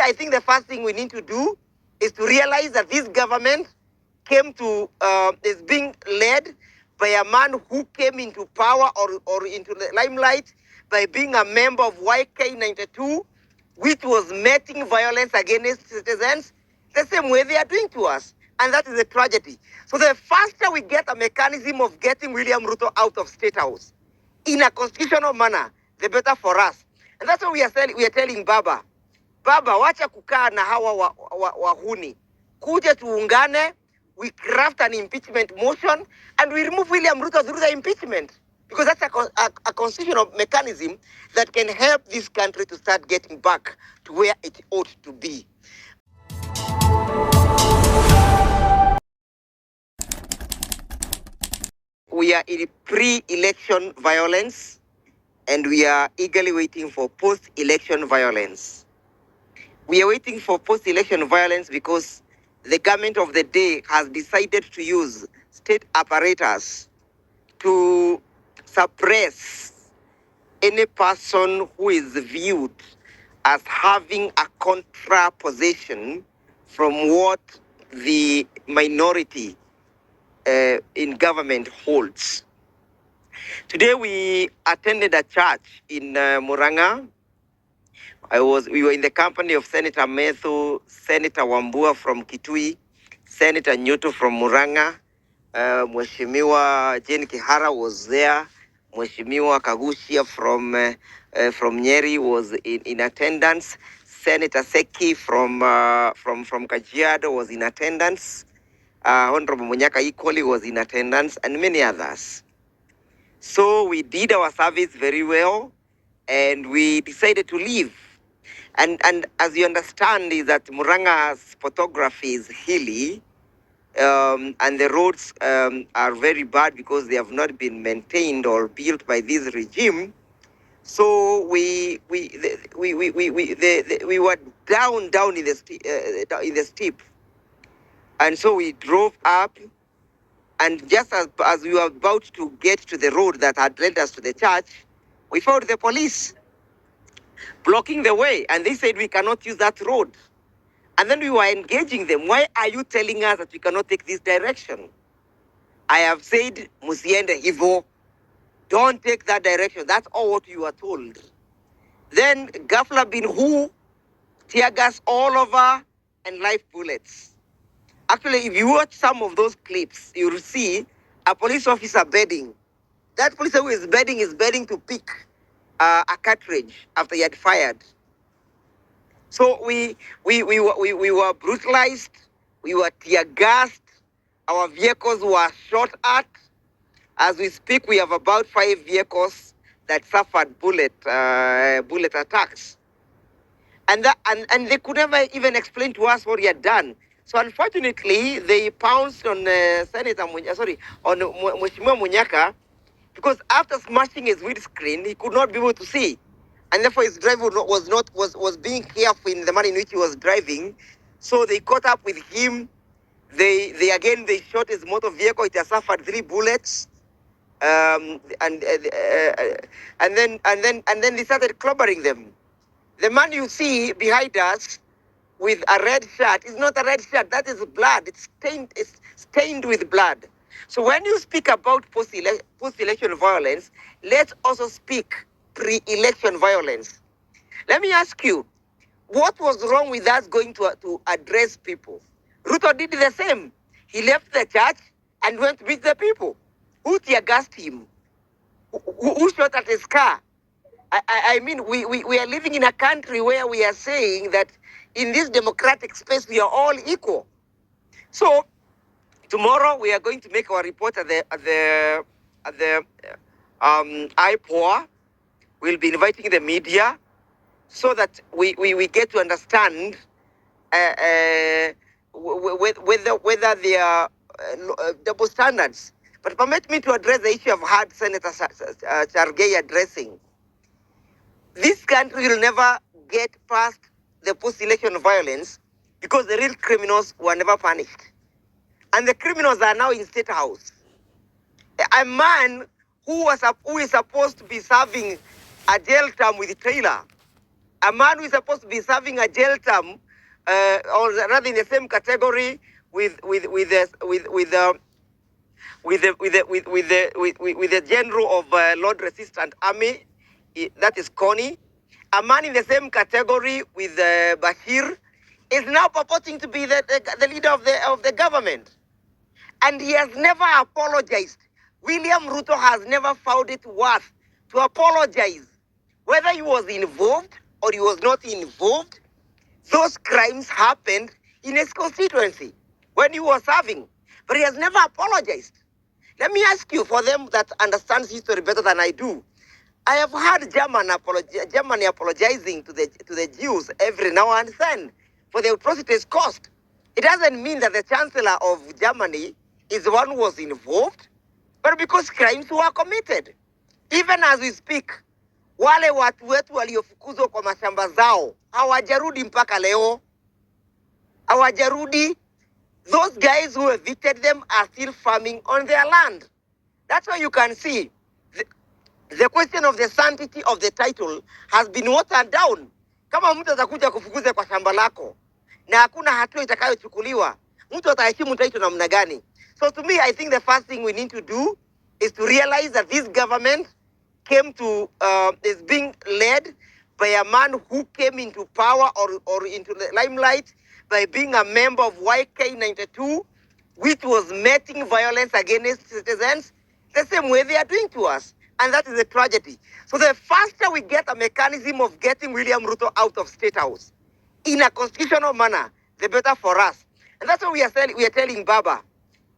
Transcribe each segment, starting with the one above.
I think the first thing we need to do is to realize that this government is being led by a man who came into power or into the limelight by being a member of YK92, which was meting violence against citizens the same way they are doing to us. And that is a tragedy. So the faster we get a mechanism of getting William Ruto out of State House in a constitutional manner, the better for us. And that's what we are telling Baba. Baba, wacha kukaa na hawa wahuni. Kuja tuungane, we craft an impeachment motion, and we remove William Ruto through the impeachment. Because that's a constitutional mechanism that can help this country to start getting back to where it ought to be. We are in pre-election violence, and we are eagerly waiting for post-election violence. We are waiting for post-election violence because the government of the day has decided to use state apparatus to suppress any person who is viewed as having a contra position from what the minority in government holds. Today we attended a church in Muranga. We were in the company of Senator Methu, Senator Wambua from Kitui, Senator Nyuto from Muranga, Mheshimiwa Jane Kihara was there, Mheshimiwa Kagushia from Njeru was in attendance, Senator Seki from Kajiado was in attendance, Honorable Munyaka equally was in attendance, and many others. So we did our service very well, and we decided to leave. And as you understand, is that Muranga's photography is hilly, and the roads are very bad because they have not been maintained or built by this regime. So we were down in the steep, and so we drove up. And just as we were about to get to the road that had led us to the church, we found the police blocking the way. And they said we cannot use that road. And then we were engaging them. Why are you telling us that we cannot take this direction? I have said, Musiende Hivo, don't take that direction. That's all what you were told. Then Gafla bin Hu, tear gas all over, and live bullets. Actually, if you watch some of those clips, you'll see a police officer bedding. That police officer is bedding to pick a cartridge after he had fired. So we were brutalized, we were tear gassed, our vehicles were shot at. As we speak, we have about 5 vehicles that suffered bullet attacks. And they could never even explain to us what he had done. So unfortunately, they pounced on on Mheshimiwa Munyaka, because after smashing his windscreen, he could not be able to see, and therefore his driver was being careful in the manner in which he was driving. So they caught up with him. They shot his motor vehicle. It has suffered 3 bullets, and then they started clobbering them. The man you see behind us with a red shirt is not a red shirt. That is blood. It's stained with blood. So when you speak about post-election violence, let's also speak pre-election violence. Let me ask you, what was wrong with us going to address people? Ruto did the same. He left the church and went to meet the people. Who tear-gassed him? Who shot at his car? I mean, we are living in a country where we are saying that in this democratic space, we are all equal. So tomorrow we are going to make our report at the IPOA. We'll be inviting the media so that we get to understand whether they are double standards. But permit me to address the issue I've had Senator Chargei addressing. This country will never get past the post-election violence because the real criminals were never punished. And the criminals are now in State House. A man who is supposed to be serving a jail term with Taylor A man who is supposed to be serving a jail term, or rather in the same category with the general of Lord Resistant Army, that is Connie. A man in the same category with Bashir is now purporting to be the leader of the government, and he has never apologized. William Ruto has never found it worth to apologize, whether he was involved or he was not involved. Those crimes happened in his constituency when he was serving, but he has never apologized. Let me ask you, for them that understands history better than I do, I have heard Germany apologizing to the Jews every now and then for the atrocities caused. It doesn't mean that the Chancellor of Germany is the one who was involved, but because crimes were committed. Even as we speak, wale watu wetu waliofukuzwa kwa mashamba zao hawajarudi mpaka leo, hawajarudi. Those guys who evicted them are still farming on their land. That's why you can see the question of the sanctity of the title has been watered down. Kama mtu atakuja kufukuza kwa shamba lako na hakuna hatua itakayochukuliwa, mtu ataheshimu title namna gani? So to me, I think the first thing we need to do is to realize that this government is being led by a man who came into power or into the limelight by being a member of YK92, which was meting violence against citizens the same way they are doing to us. And that is a tragedy. So the faster we get a mechanism of getting William Ruto out of State House in a constitutional manner, the better for us. And that's what we are telling Baba.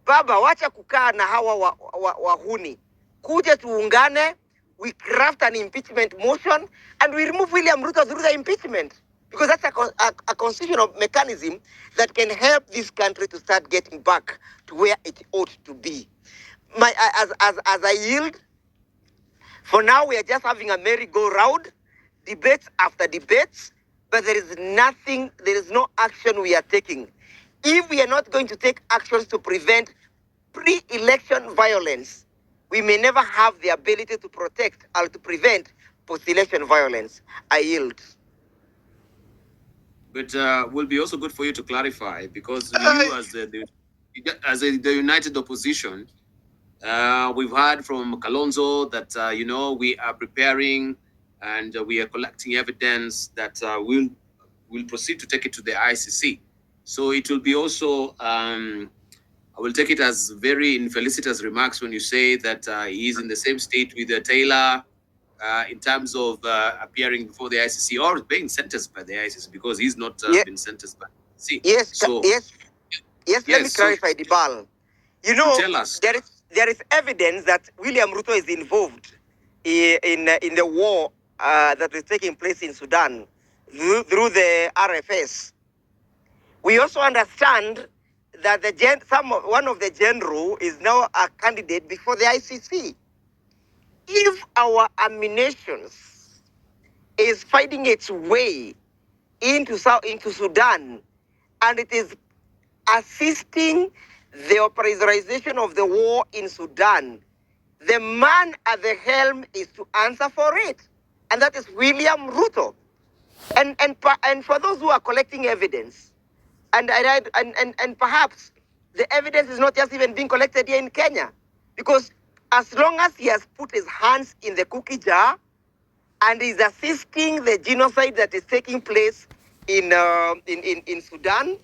Baba, wacha kukaa na hawa wahuni. Kuja tuungane, we craft an impeachment motion, and we remove William Ruto through the impeachment. Because that's a constitutional mechanism that can help this country to start getting back to where it ought to be. As I yield, for now we are just having a merry-go-round, debates after debates, but there is no action we are taking. If we are not going to take actions to prevent pre-election violence, we may never have the ability to protect or to prevent post-election violence. I yield. But will be also good for you to clarify, because you as the united opposition, we've heard from Kalonzo that we are preparing and we are collecting evidence that we'll proceed to take it to the ICC. So it will be also I will take it as very infelicitous remarks when you say that he is in the same state with Taylor in terms of appearing before the ICC or being sentenced by the ICC, because he's not been sentenced by the ICC. Yes, let me clarify, Dibal. Tell us. There is evidence that William Ruto is involved in the war that is taking place in Sudan through the RFS. We also understand that one of the general is now a candidate before the ICC. If our ammunitions is finding its way into Sudan, and it is assisting the operationalization of the war in Sudan, the man at the helm is to answer for it, and that is William Ruto. And for those who are collecting evidence, and perhaps the evidence is not just even being collected here in Kenya, because as long as he has put his hands in the cookie jar and is assisting the genocide that is taking place in Sudan,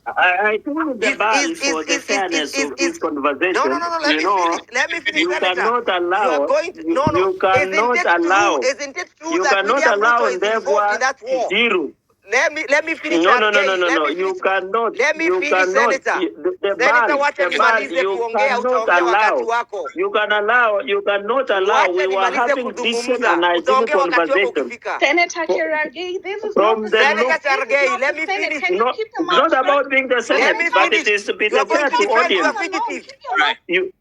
I think the ban for the fairness of this conversation. No. Let me finish. You cannot allow. You are going to, You cannot allow. Isn't it true you that cannot William allow Ruto is involved in that war? Njeru. Let me finish. No. You cannot. Let me you finish, cannot. Senator. The ban. You cannot allow. You can allow. You cannot allow. We were having decent and hygienic conversation. Senator Cherargei, this is From not the Senator Cherargei, let me Senate. finish. Can you keep your It's not mouth about shut? being the Senate, but it is to be the fair to audience. Keep your mouth. You